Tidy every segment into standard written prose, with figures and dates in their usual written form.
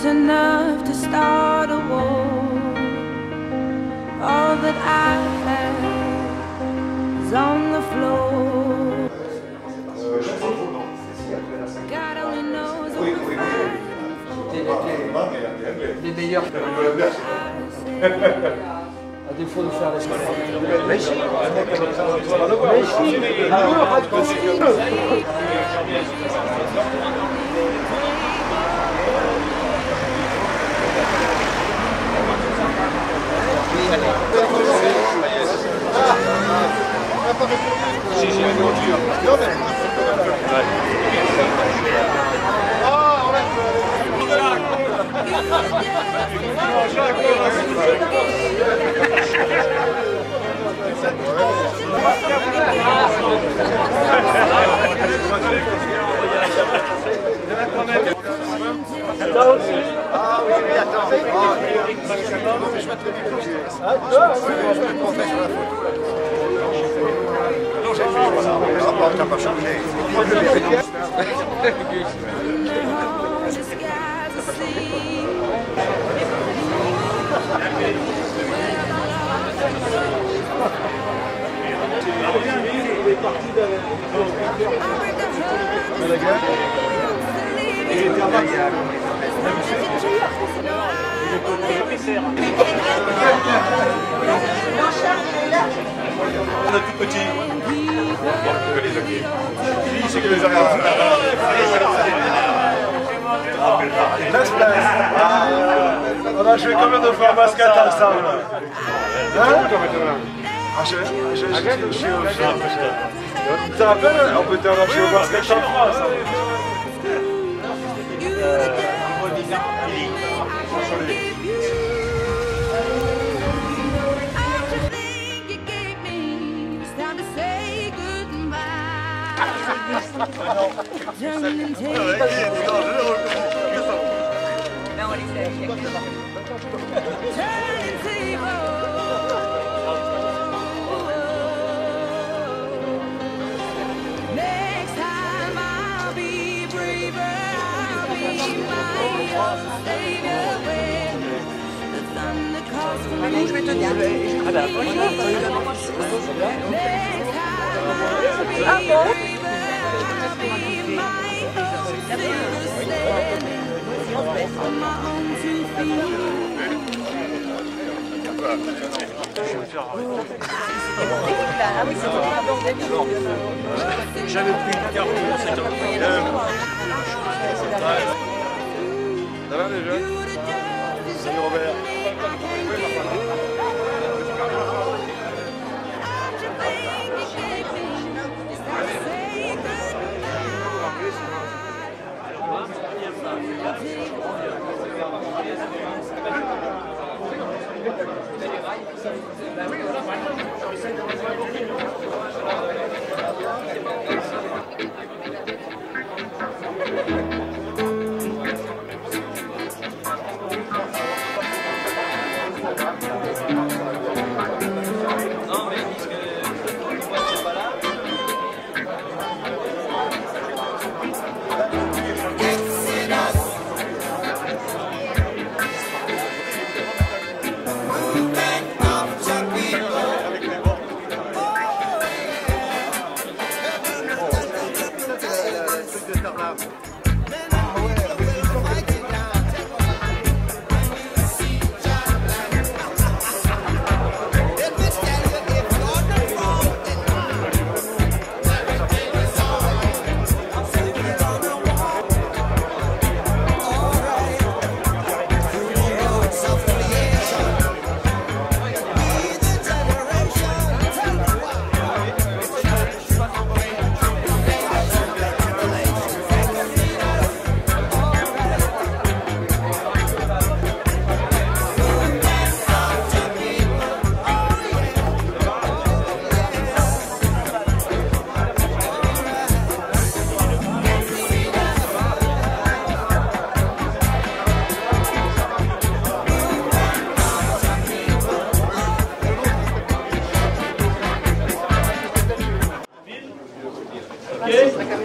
was enough to start a war. All that I had is on the floor. God only knows what we're fighting for. Les meilleurs. À défaut de faire les choses. Mais si. Là aussi. Ah oui, oui, attends. Je vais mettre le micro. Je vais le montrer sur la photo. Non, j'ai fait ça. Ah bon, t'as pas changé. Il est parti On a tout petit. C'est que les arrières. On a joué combien de fois au basket ensemble? Tu te rappelles, on peut te rappeler au basket en France. Next time I'll be braver, I'll be my own savior when the thunder calls for me. Next time I'll be braver, I'll be my own savior on my own 2 feet. Ah oui, c'est bon. J'avais pris une carte pour 50 Ça va déjà? Salut Robert.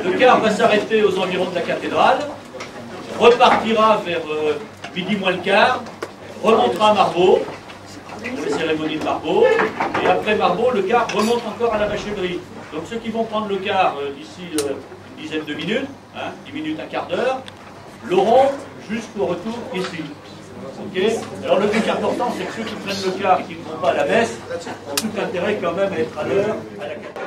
Le car va s'arrêter aux environs de la cathédrale, repartira vers midi moins le quart, remontera à Marbeau, pour les cérémonies de Marbeau, et après Marbeau, le car remonte encore à la Vacherie. Donc ceux qui vont prendre le car d'ici une dizaine de minutes, 10 minutes, un quart d'heure, l'auront jusqu'au retour ici. Ok. Alors le truc important, c'est que ceux qui prennent le car et qui ne vont pas à la messe ont tout intérêt quand même à être à l'heure à la cathédrale.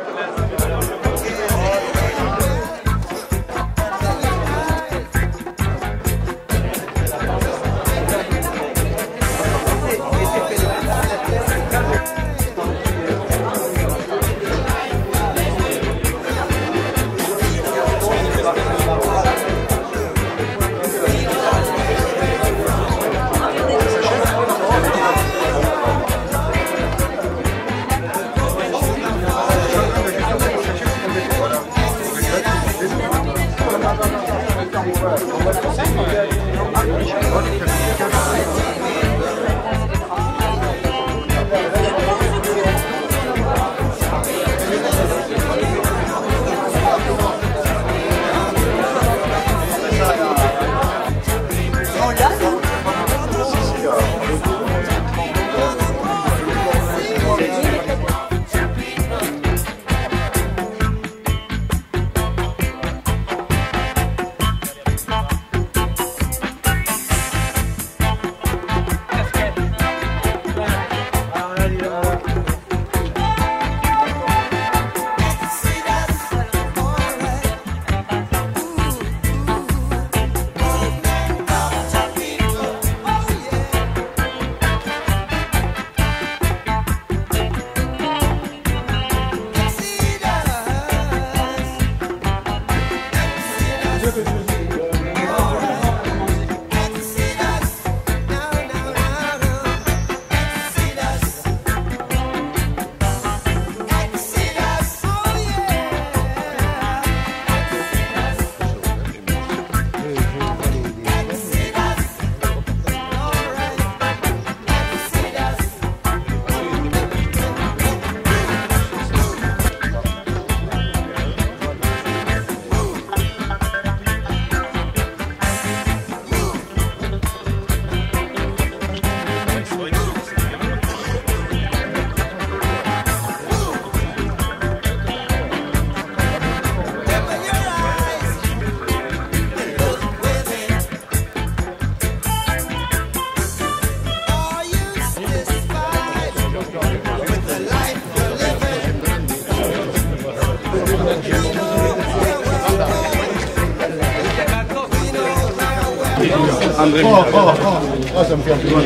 André. Oh, ça me fait un peu mal.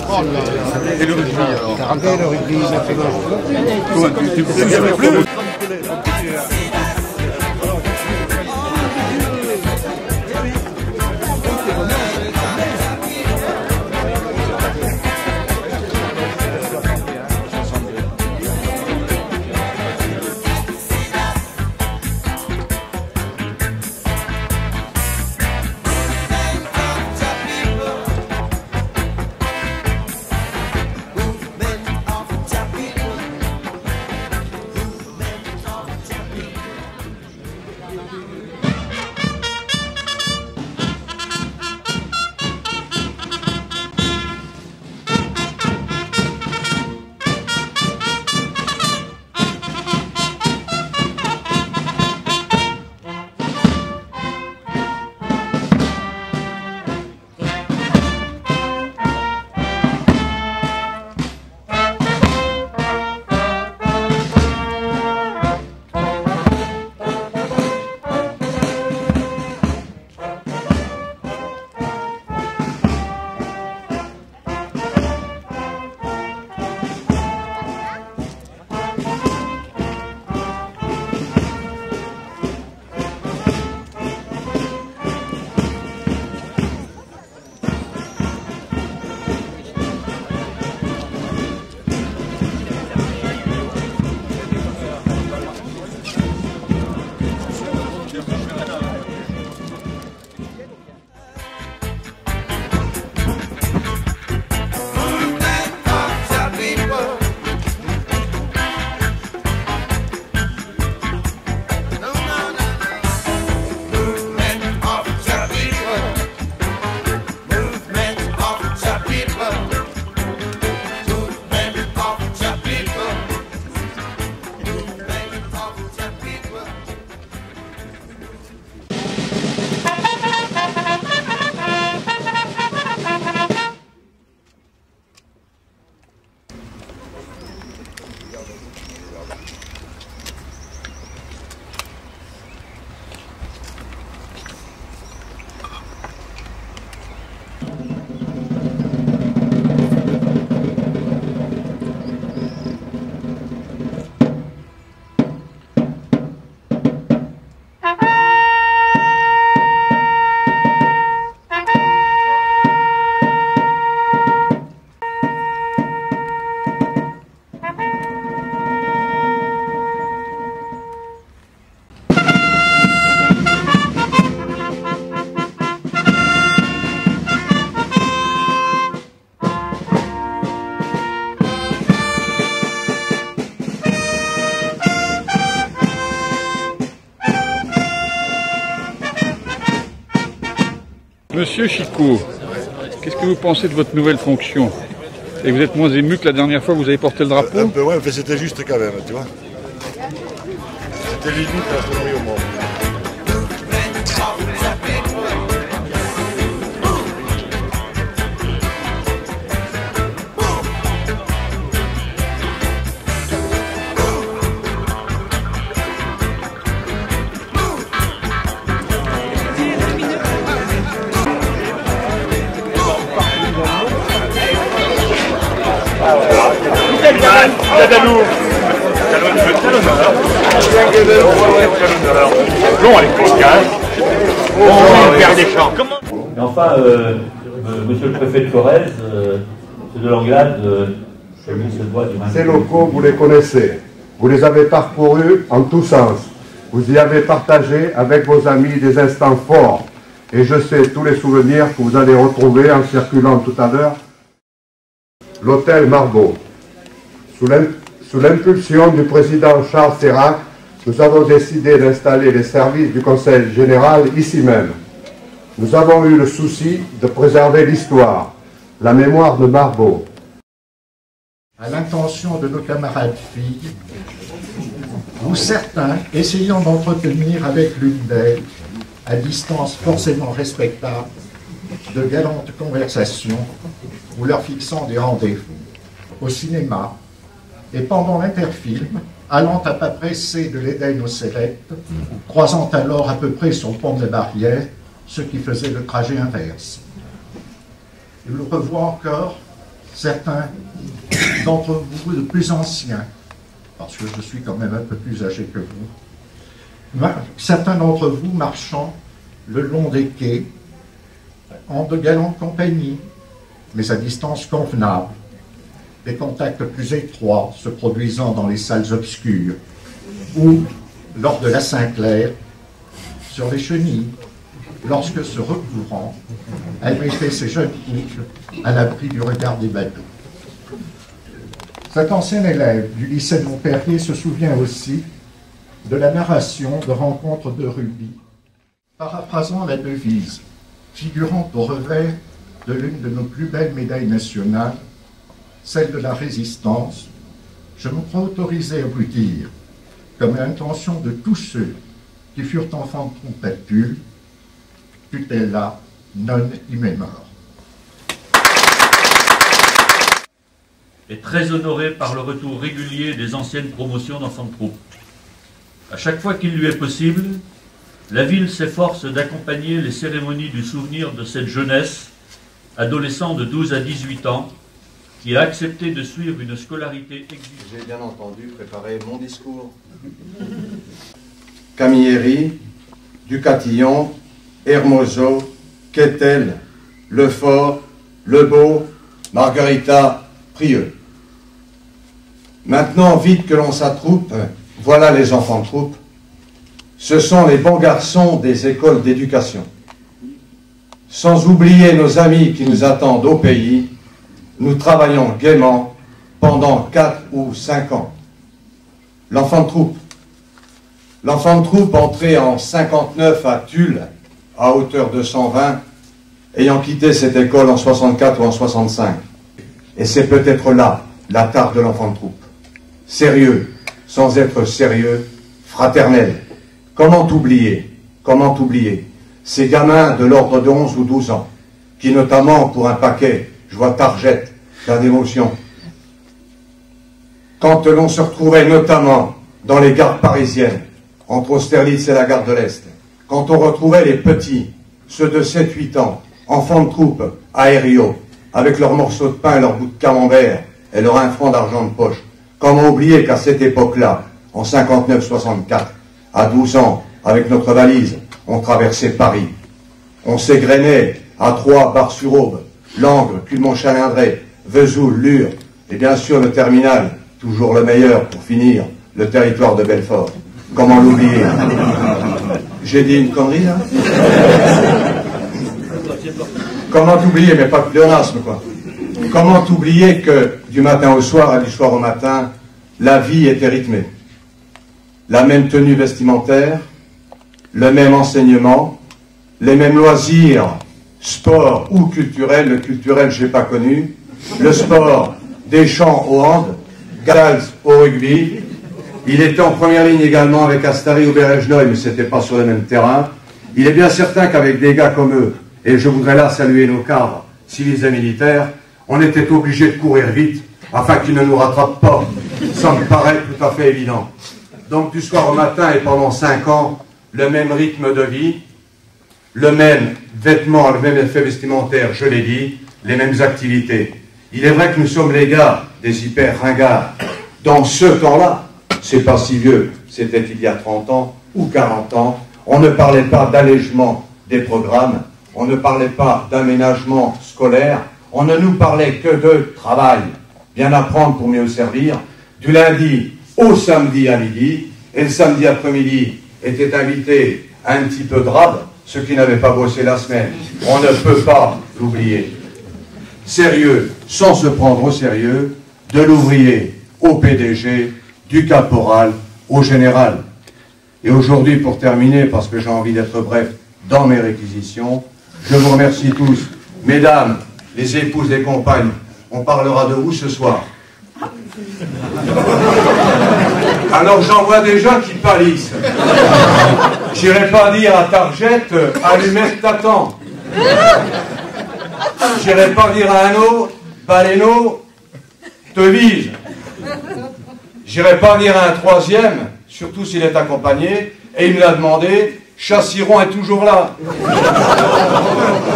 Oh là. Et le rugby alors. T'as raconté le rugby, ça fait comment tu ne plus. Monsieur Chicot, qu'est-ce que vous pensez de votre nouvelle fonction? Et vous êtes moins ému que la dernière fois que vous avez porté le drapeau? Un peu, ouais, mais c'était juste quand même, tu vois. C'était limite l'astronomie au monde. Et enfin, monsieur le préfet de Corrèze, monsieur de Langlade, je lui se doit du maintien. Ces locaux, vous les connaissez. Vous les avez parcourus en tous sens. Vous y avez partagé avec vos amis des instants forts. Et je sais tous les souvenirs que vous allez retrouver en circulant tout à l'heure. L'hôtel Margaux. Sous l'impulsion du président Charles Serac, nous avons décidé d'installer les services du Conseil général ici même. Nous avons eu le souci de préserver l'histoire, la mémoire de Margaux. À l'intention de nos camarades filles, ou certains essayant d'entretenir avec l'une d'elles, à distance forcément respectable, de galantes conversations ou leur fixant des rendez-vous au cinéma et pendant l'interfilm, allant à pas pressé de l'Éden au Céleste, croisant alors à peu près son pont de barrière, ce qui faisait le trajet inverse. Je le revois encore, certains d'entre vous de plus anciens, parce que je suis quand même un peu plus âgé que vous, certains d'entre vous marchant le long des quais, en de galantes compagnies, mais à distance convenable, des contacts plus étroits se produisant dans les salles obscures, ou, lors de la Saint-Clair, sur les chenilles, lorsque, se recouvrant, elle mettait ses jeunes couples à l'abri du regard des bateaux. Cet ancien élève du lycée de Montpellier se souvient aussi de la narration de rencontres de rubis, paraphrasant la devise, figurant au revers de l'une de nos plus belles médailles nationales, celle de la résistance, je me crois autorisé à vous dire, comme l'intention de tous ceux qui furent enfants de troupe à Tulle, tutela non immemor. Est très honoré par le retour régulier des anciennes promotions d'enfants de troupe. À chaque fois qu'il lui est possible, la ville s'efforce d'accompagner les cérémonies du souvenir de cette jeunesse, adolescent de 12 à 18 ans, qui a accepté de suivre une scolarité exigeante. J'ai bien entendu préparer mon discours. Camilleri, Ducatillon, Hermoso, Quetel, Lefort, Lebeau, Margarita, Prieux. Maintenant, vite que l'on s'attroupe, voilà les enfants de troupe. Ce sont les bons garçons des écoles d'éducation. Sans oublier nos amis qui nous attendent au pays, nous travaillons gaiement pendant 4 ou 5 ans. L'enfant de troupe. L'enfant de troupe entré en 59 à Tulle, à hauteur de 120, ayant quitté cette école en 64 ou en 65. Et c'est peut-être là la tare de l'enfant de troupe. Sérieux, sans être sérieux, fraternel. Comment oublier ces gamins de l'ordre de 11 ou 12 ans, qui notamment pour un paquet, je vois Targette, plein d'émotion. Quand l'on se retrouvait notamment dans les gares parisiennes, entre Austerlitz et la gare de l'Est, quand on retrouvait les petits, ceux de 7-8 ans, enfants de troupe, aériaux, avec leurs morceaux de pain et leurs bouts de camembert et leur 1 franc d'argent de poche, comment oublier qu'à cette époque-là, en 59-64, à 12 ans, avec notre valise, on traversait Paris. On s'égrenait à Troyes, Bar-sur-Aube, Langres, Cul-Mont-Chalindré, Vesoul, Lure, et bien sûr le terminal, toujours le meilleur pour finir, le territoire de Belfort. Comment l'oublier? J'ai dit une connerie, là? Comment oublier, mais pas de pléonasme, quoi. Comment oublier que du matin au soir et du soir au matin, la vie était rythmée. La même tenue vestimentaire, le même enseignement, les mêmes loisirs sport ou culturel. Le culturel, je n'ai pas connu. Le sport, Deschamps au hand, Gals au rugby. Il était en première ligne également avec Astari ou Berejnoy, mais ce n'était pas sur le même terrain. Il est bien certain qu'avec des gars comme eux, et je voudrais là saluer nos cadres civils et militaires, on était obligé de courir vite afin qu'ils ne nous rattrapent pas. Ça me paraît tout à fait évident. Donc du soir au matin et pendant 5 ans, le même rythme de vie, le même vêtement, le même effet vestimentaire, je l'ai dit, les mêmes activités. Il est vrai que nous sommes les gars des hyper ringards. Dans ce temps-là, c'est pas si vieux, c'était il y a 30 ans ou 40 ans, on ne parlait pas d'allègement des programmes, on ne parlait pas d'aménagement scolaire, on ne nous parlait que de travail, bien apprendre pour mieux servir, du lundi au samedi à midi, et le samedi après-midi était invité à un petit peu de rab, ceux qui n'avaient pas bossé la semaine. On ne peut pas l'oublier. Sérieux, sans se prendre au sérieux, de l'ouvrier au PDG, du caporal au général. Et aujourd'hui, pour terminer, parce que j'ai envie d'être bref dans mes réquisitions, je vous remercie tous. Mesdames, les épouses, les compagnes, on parlera de vous ce soir. Alors j'en vois déjà qui pâlissent. J'irai pas dire à Target, allumette t'attends. J'irai pas dire à un autre, Baléno te vise. J'irai pas dire à un troisième, surtout s'il est accompagné, et il me l'a demandé, Chassiron est toujours là.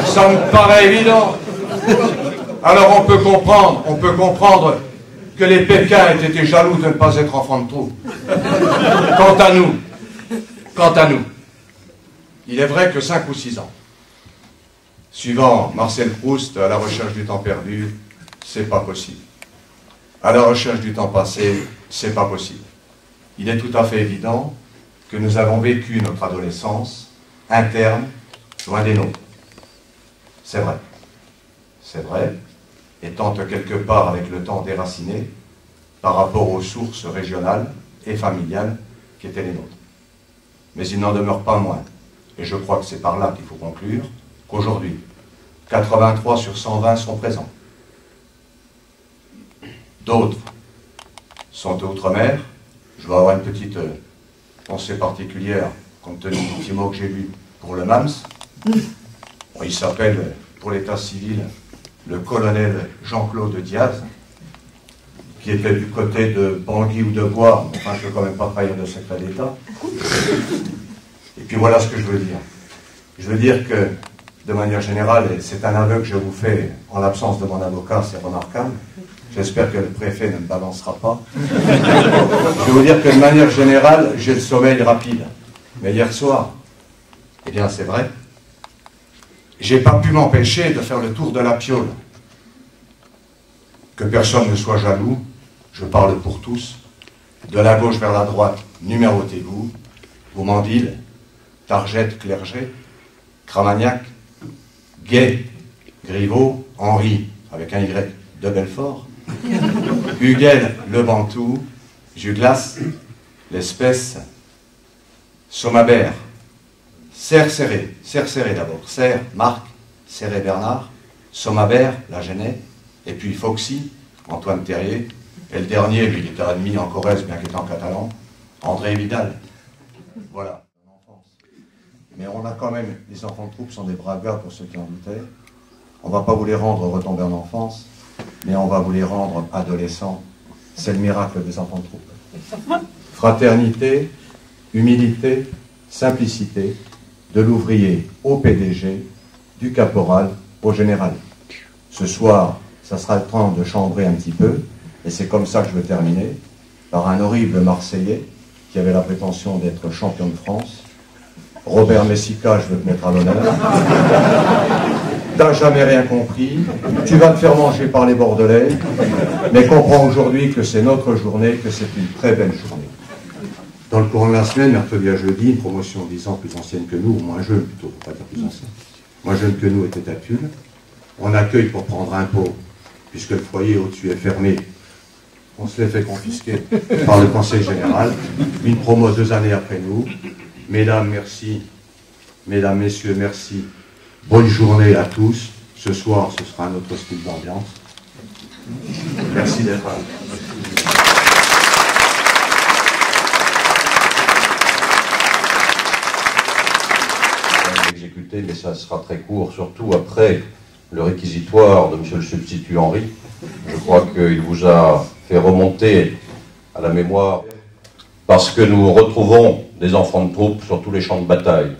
Ça me paraît évident. Alors on peut comprendre que les Pékins aient été jaloux de ne pas être enfants de troupe. Quant à nous, il est vrai que 5 ou 6 ans, suivant Marcel Proust, à la recherche du temps perdu, c'est pas possible. À la recherche du temps passé, c'est pas possible. Il est tout à fait évident que nous avons vécu notre adolescence interne, loin des nôtres. C'est vrai. C'est vrai, et tente quelque part avec le temps déraciné par rapport aux sources régionales et familiales qui étaient les nôtres. Mais il n'en demeure pas moins, et je crois que c'est par là qu'il faut conclure, qu'aujourd'hui, 83 sur 120 sont présents. D'autres sont outre-mer. Je vais avoir une petite pensée particulière, compte tenu du petit mot que j'ai lu pour le MAMS. Bon, il s'appelle, pour l'état civil, le colonel Jean-Claude Diaz, qui était du côté de Bangui ou de Bois, enfin je ne veux quand même pas trahir de secret d'État. Et puis voilà ce que je veux dire. Je veux dire que, de manière générale, et c'est un aveu que je vous fais en l'absence de mon avocat, c'est remarquable, j'espère que le préfet ne me balancera pas. Je veux vous dire que de manière générale, j'ai le sommeil rapide. Mais hier soir, eh bien c'est vrai, j'ai pas pu m'empêcher de faire le tour de la piole. Que personne ne soit jaloux, je parle pour tous, de la gauche vers la droite, numérotez-vous, Goumandil, Target, Clerget, Cramagnac, Gay, Griveaux, Henri, avec un Y, de Belfort, Huguel, Le Bantou, Juglas, l'Espèce, Somabert, Serre Serré d'abord, Serre, Marc, Serré Bernard, Somabert, La Genet, et puis Foxy, Antoine Terrier, et le dernier, lui, il était admis en Corrèze, bien qu'il était en catalan, André Vidal. Voilà, l'enfance. Mais on a quand même, les enfants de troupe sont des braves gars pour ceux qui en doutaient. On ne va pas vous les rendre retomber en enfance, mais on va vous les rendre adolescents. C'est le miracle des enfants de troupe. Fraternité, humilité, simplicité, de l'ouvrier au PDG, du caporal au général. Ce soir, ça sera le temps de chambrer un petit peu, et c'est comme ça que je veux terminer, par un horrible Marseillais qui avait la prétention d'être champion de France. Robert Messica, je veux te mettre à l'honneur. T'as jamais rien compris, tu vas te faire manger par les Bordelais, mais comprends aujourd'hui que c'est notre journée, que c'est une très belle journée. Dans le courant de la semaine, mercredi à jeudi, une promotion 10 ans plus ancienne que nous, ou moins jeune plutôt, pour pas dire plus ancienne, moins jeune que nous était à Tulle. On accueille pour prendre un pot, puisque le foyer au-dessus est fermé. On se l'est fait confisquer par le Conseil général. Une promo 2 années après nous. Mesdames, merci. Mesdames, messieurs, merci Bonne journée à tous. Ce soir, ce sera un autre style d'ambiance. Merci d'être là. Exécuté, mais ça sera très court, surtout après le réquisitoire de monsieur le substitut Henri. Je crois qu'il vous a fait remonter à la mémoire, parce que nous retrouvons des enfants de troupe sur tous les champs de bataille.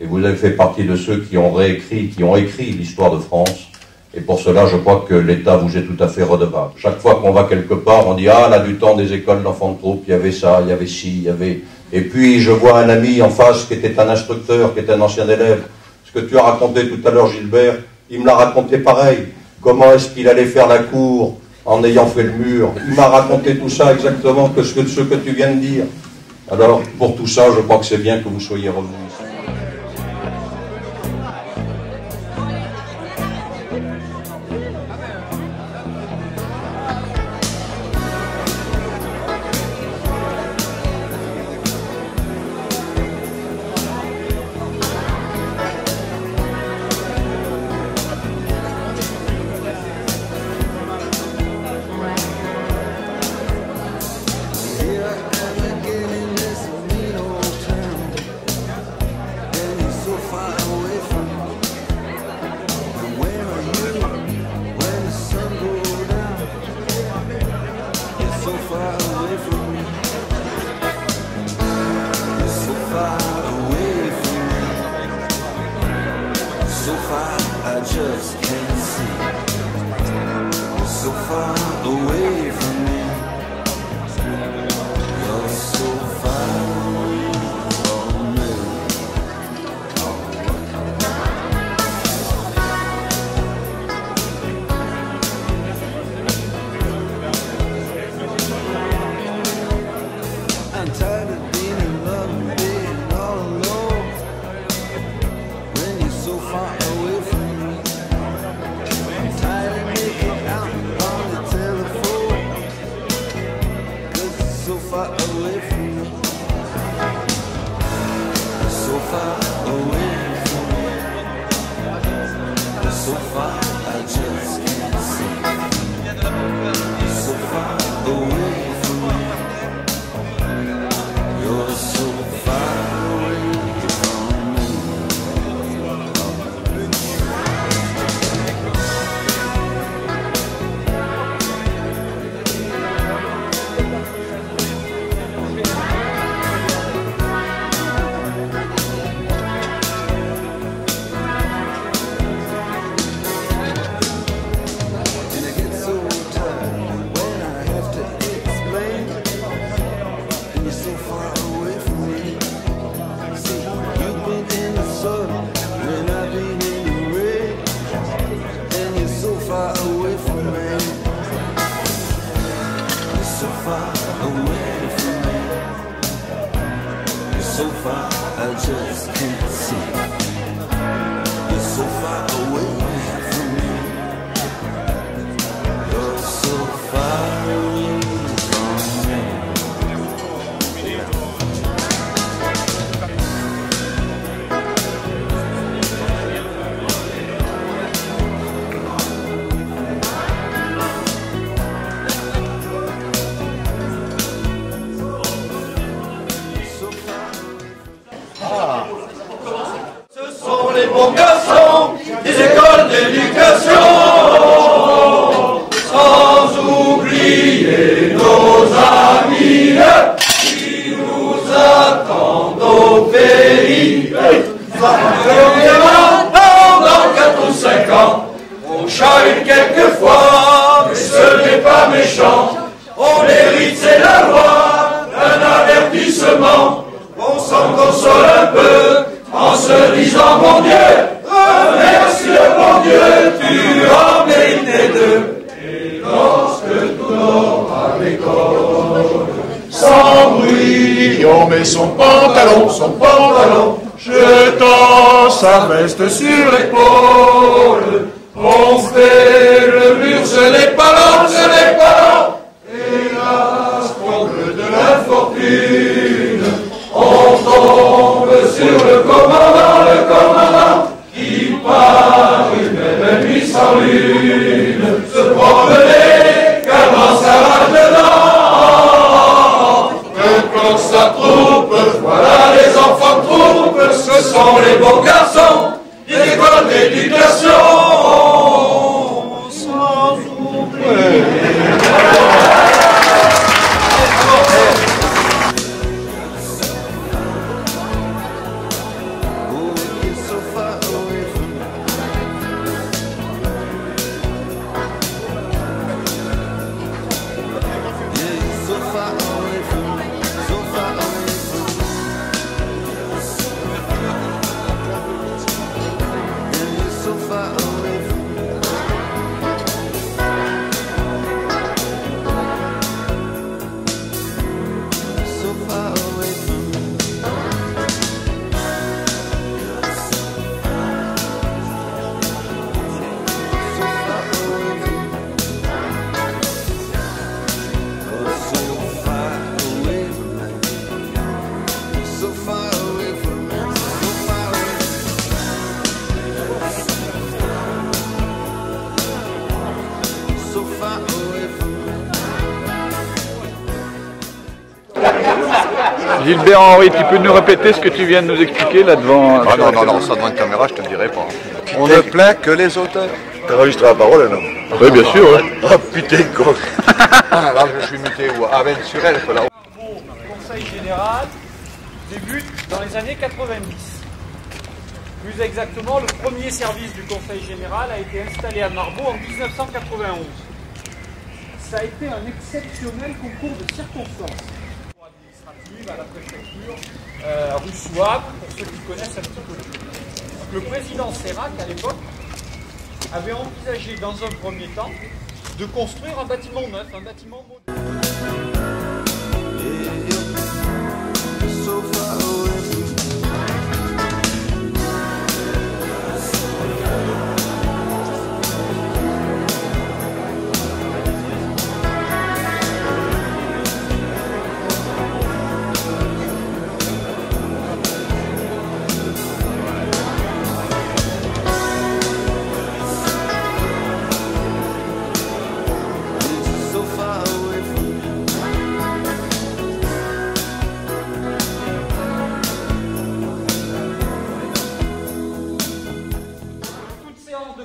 Et vous avez fait partie de ceux qui ont écrit l'histoire de France. Et pour cela, je crois que l'État vous est tout à fait redevable. Chaque fois qu'on va quelque part, on dit « Ah, là, du temps des écoles d'enfants de troupe, il y avait ça, il y avait ci, il y avait... » Et puis, je vois un ami en face qui était un instructeur, qui était un ancien élève. Ce que tu as raconté tout à l'heure, Gilbert, il me l'a raconté pareil. Comment est-ce qu'il allait faire la cour en ayant fait le mur? Il m'a raconté tout ça exactement que ce que tu viens de dire. Alors, pour tout ça, je crois que c'est bien que vous soyez revenus ici. jetant sa veste sur l'épaule, on fait le mur, ce n'est pas lent, hélas, comble de l'infortune, on tombe sur le commandant qui part. sans lune, se promener, gardant sa rage dedans. Un clan sa troupe, voilà les enfants de troupe, ce sont les bons garçons des écoles d'éducation. Sans oublier. Gilbert Henry, tu peux nous répéter ce que tu viens de nous expliquer là devant... Ah non, ça devant une caméra, je te le dirai pas. On ne plaint que les auteurs. T'enregistres la parole, non? Oui, bien sûr. Ouais. Oh putain, quoi. Là, je suis muté où? Avec sur elle, là. Le Conseil général débute dans les années 90. Plus exactement, le premier service du Conseil général a été installé à Marbeau en 1991. Ça a été un exceptionnel concours de circonstances. Administrative à la préfecture, rue Souabe, pour ceux qui connaissent un petit peu. Donc, le président Sérac, à l'époque, avait envisagé dans un premier temps de construire un bâtiment neuf, un bâtiment moderne.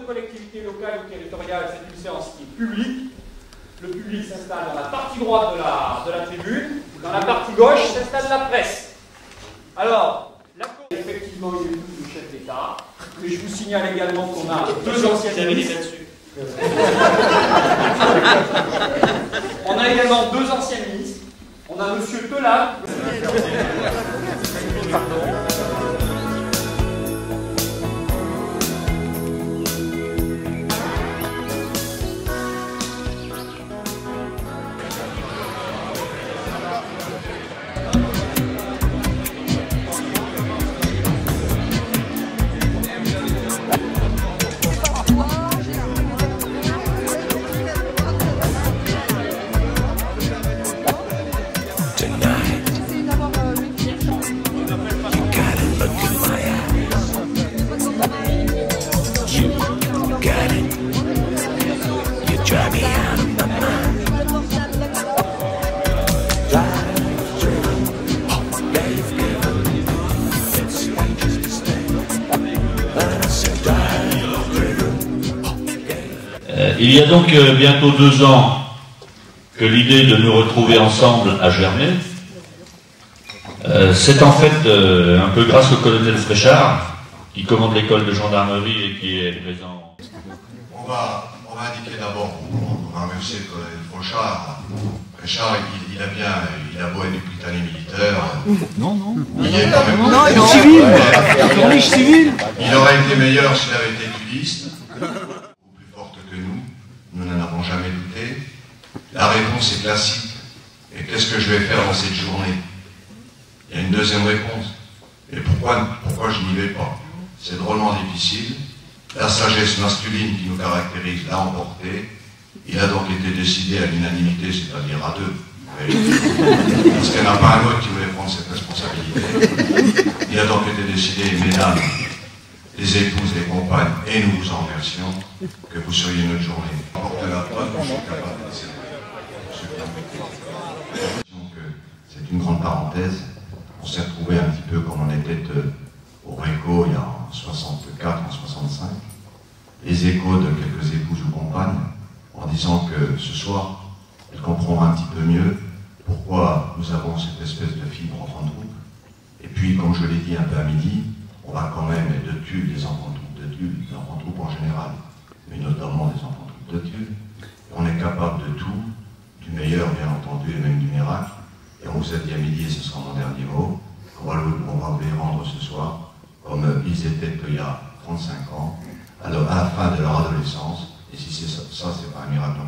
Collectivité locale ou territoriale, c'est une séance qui est publique. Le public s'installe dans la partie droite de la tribune. Dans la partie gauche s'installe la presse. Alors, effectivement, il y a eu le chef d'État. Mais je vous signale également qu'on a deux anciens ministres. On a également deux anciens ministres. On a M. Telan. Il y a donc bientôt 2 ans que l'idée de nous retrouver ensemble a germé. C'est en fait un peu grâce au colonel Fréchard, qui commande l'école de gendarmerie et qui est présent. On va indiquer d'abord, on va remercier le colonel Fréchard. Fréchard, il a beau être du Britannique militaire. Non. Il est quand même. Non, il est civil. Corniche civil. Il aurait été meilleur s'il avait été tudiste. Plus forte que nous. Nous n'en avons jamais douté. La réponse est classique. Et qu'est-ce que je vais faire dans cette journée? Il y a une deuxième réponse. Et pourquoi je n'y vais pas? C'est drôlement difficile. La sagesse masculine qui nous caractérise l'a emporté. Il a donc été décidé à l'unanimité, c'est-à-dire à 2. Parce qu'il n'y en a pas un autre qui voulait prendre cette responsabilité. Il a donc été décidé, mesdames, les épouses, les compagnes, et nous vous en remercions, que vous soyez notre journée. Porte la preuve, nous sommes capables de c'est une grande parenthèse. On s'est retrouvé un petit peu comme on était au RECO il y a en 64, en 65. Les échos de quelques épouses ou compagnes, en disant que ce soir, elles comprendront un petit peu mieux pourquoi nous avons cette espèce de fibre enfant de troupe. Et puis, comme je l'ai dit un peu à midi, on va quand même de Tulle, des enfants de troupe de Tulle, des enfants de troupe en général, mais notamment des enfants de troupe de Tulle. Et on est capable de tout, du meilleur bien entendu et même du miracle. Et on vous a dit à midi, et ce sera mon dernier mot, on va vous les rendre ce soir comme ils étaient il y a 35 ans, à la fin de leur adolescence. Et si c'est ça, c'est pas un miracle.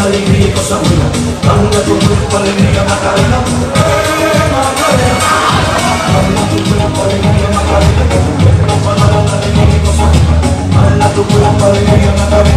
alegría y cosas buenas. Dale a tu cuerpo alegría, Macarena. Macarena. Dale a tu cuerpo alegría, Macarena. Que tu cuerpo para dar alegría y cosas buenas. Dale a tu cuerpo alegría, Macarena.